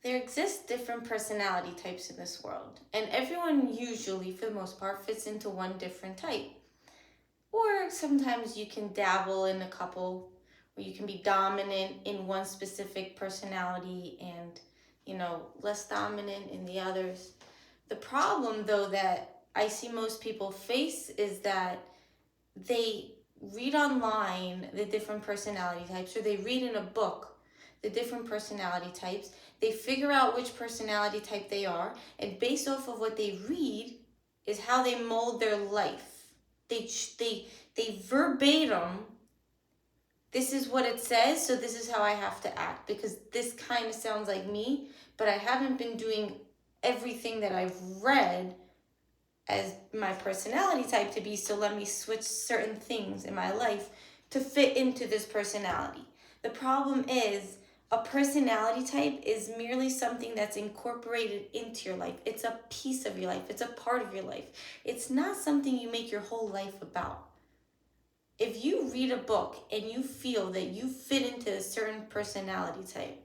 There exist different personality types in this world, and everyone usually, for the most part, fits into one different type. Or sometimes you can dabble in a couple, where you can be dominant in one specific personality and, less dominant in the others. The problem, though, that I see most people face is that they read online the different personality types, or they read in a book the different personality types. They figure out which personality type they are, and based off of what they read is how they mold their life. They verbatim, this is what it says, so this is how I have to act, because this kind of sounds like me, but I haven't been doing everything that I've read as my personality type to be, so let me switch certain things in my life to fit into this personality. The problem is, a personality type is merely something that's incorporated into your life. It's a piece of your life. It's a part of your life. It's not something you make your whole life about. If you read a book and you feel that you fit into a certain personality type,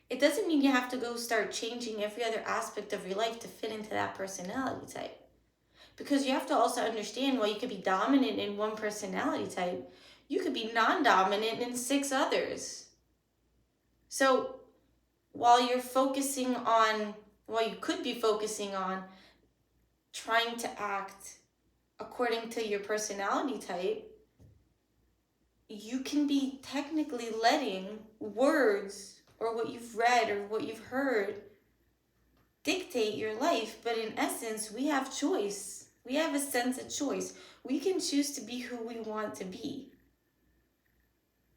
it doesn't mean you have to go start changing every other aspect of your life to fit into that personality type. Because you have to also understand, while you could be dominant in one personality type, you could be non-dominant in 6 others. So while you could be focusing on trying to act according to your personality type, you can be technically letting words or what you've read or what you've heard dictate your life. But in essence, we have choice. We have a sense of choice. We can choose to be who we want to be.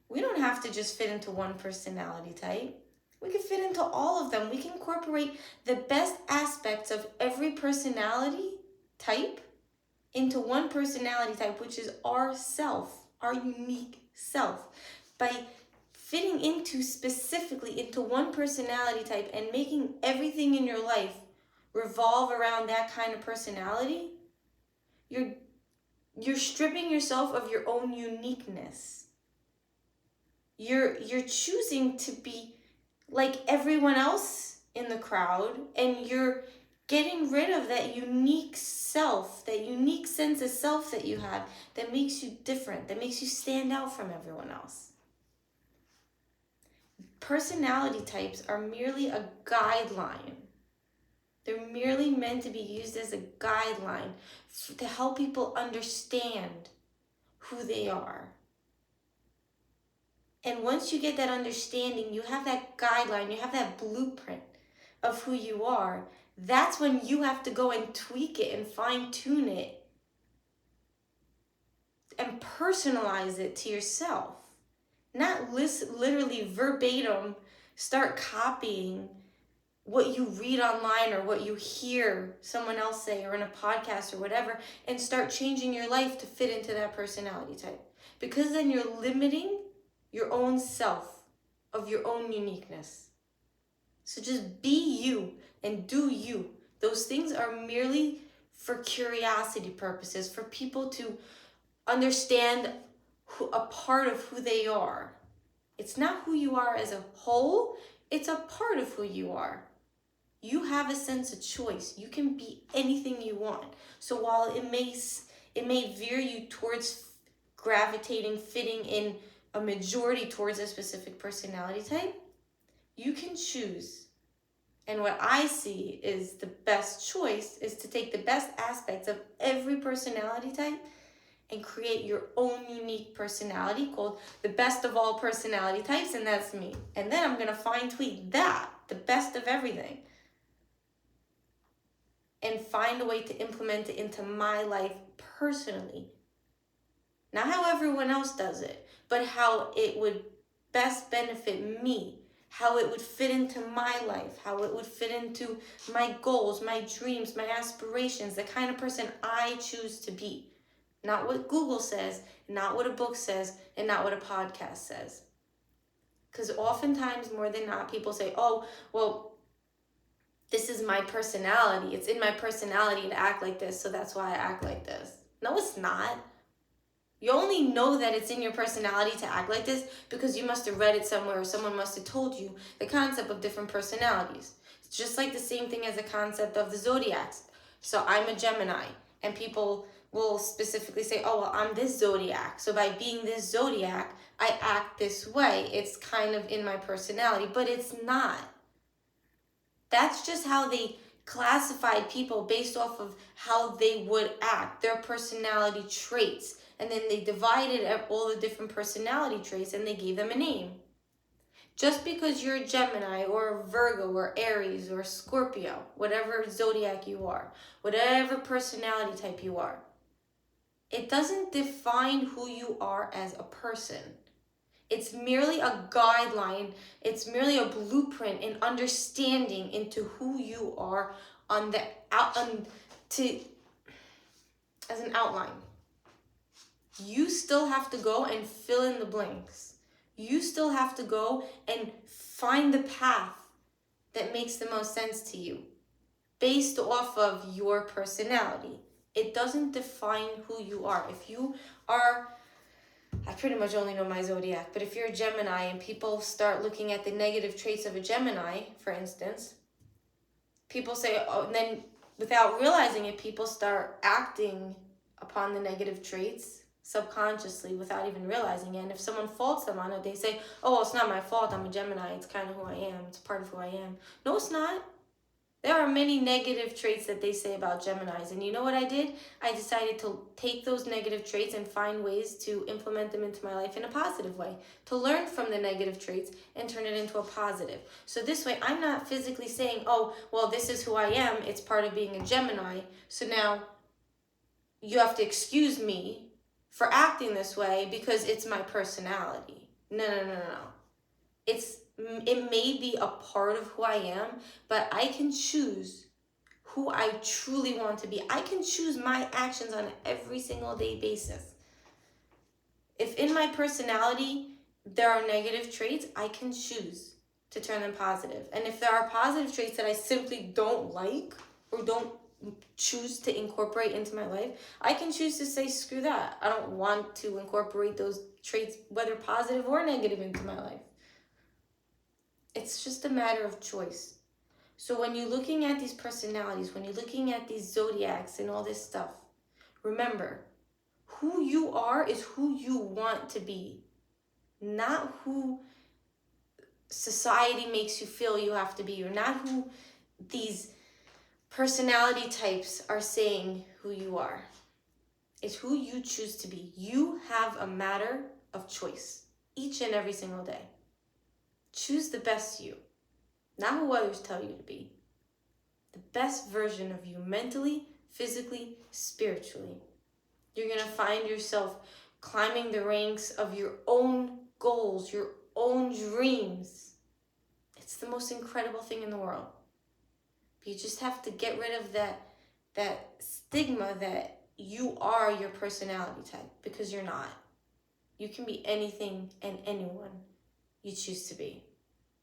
We don't have to just fit into one personality type. We can fit into all of them. We can incorporate the best aspects of every personality type into one personality type, which is our self, our unique self. By fitting into specifically into one personality type and making everything in your life revolve around that kind of personality, you're stripping yourself of your own uniqueness. You're choosing to be like everyone else in the crowd, and you're getting rid of that unique self, that unique sense of self that you have, that makes you different, that makes you stand out from everyone else. Personality types are merely a guideline. They're merely meant to be used as a guideline to help people understand who they are. And once you get that understanding, you have that guideline, you have that blueprint of who you are. That's when you have to go and tweak it and fine tune it and personalize it to yourself. Not literally verbatim start copying what you read online or what you hear someone else say or in a podcast or whatever, and start changing your life to fit into that personality type. Because then you're limiting your own self of your own uniqueness. So just be you and do you. Those things are merely for curiosity purposes, for people to understand a part of who they are. It's not who you are as a whole, it's a part of who you are. You have a sense of choice. You can be anything you want. So while it may veer you towards gravitating, fitting in a majority towards a specific personality type, you can choose. And what I see is the best choice is to take the best aspects of every personality type and create your own unique personality called the best of all personality types, and that's me. And then I'm going to fine tweak that, the best of everything, and find a way to implement it into my life personally. Not how everyone else does it, but how it would best benefit me, how it would fit into my life, how it would fit into my goals, my dreams, my aspirations, the kind of person I choose to be. Not what Google says, not what a book says, and not what a podcast says. Because oftentimes, more than not, people say, oh, well, this is my personality. It's in my personality to act like this, so that's why I act like this. No, it's not. You only know that it's in your personality to act like this because you must have read it somewhere or someone must have told you the concept of different personalities. It's just like the same thing as the concept of the zodiacs. So I'm a Gemini, and people will specifically say, oh, well, I'm this zodiac. So by being this zodiac, I act this way. It's kind of in my personality, but it's not. That's just how they classified people based off of how they would act, their personality traits. And then they divided up all the different personality traits and they gave them a name. Just because you're a Gemini or a Virgo or Aries or Scorpio, whatever zodiac you are, whatever personality type you are, it doesn't define who you are as a person. It's merely a guideline. It's merely a blueprint in understanding into who you are as an outline. You still have to go and fill in the blanks. You still have to go and find the path that makes the most sense to you based off of your personality. It doesn't define who you are. If you are, I pretty much only know my zodiac, but if you're a Gemini and people start looking at the negative traits of a Gemini, for instance, people say, oh, and then without realizing it, people start acting upon the negative traits subconsciously without even realizing it. And if someone faults them on it, they say, oh, well, it's not my fault. I'm a Gemini. It's kind of who I am. It's part of who I am. No, it's not. There are many negative traits that they say about Geminis. And you know what I did? I decided to take those negative traits and find ways to implement them into my life in a positive way, to learn from the negative traits and turn it into a positive. So this way, I'm not physically saying, oh, well, this is who I am. It's part of being a Gemini. So now you have to excuse me for acting this way because it's my personality. No. It may be a part of who I am, but I can choose who I truly want to be. I can choose my actions on an every single day basis. If in my personality there are negative traits, I can choose to turn them positive. And if there are positive traits that I simply don't like or don't choose to incorporate into my life, I can choose to say, screw that. I don't want to incorporate those traits, whether positive or negative, into my life. It's just a matter of choice. So when you're looking at these personalities, when you're looking at these zodiacs and all this stuff, remember, who you are is who you want to be, not who society makes you feel you have to be, or not who these personality types are saying who you are. It's who you choose to be. You have a matter of choice each and every single day. Choose the best you, not who others tell you to be. The best version of you mentally, physically, spiritually. You're going to find yourself climbing the ranks of your own goals, your own dreams. It's the most incredible thing in the world. But you just have to get rid of that stigma that you are your personality type, because you're not. You can be anything and anyone you choose to be.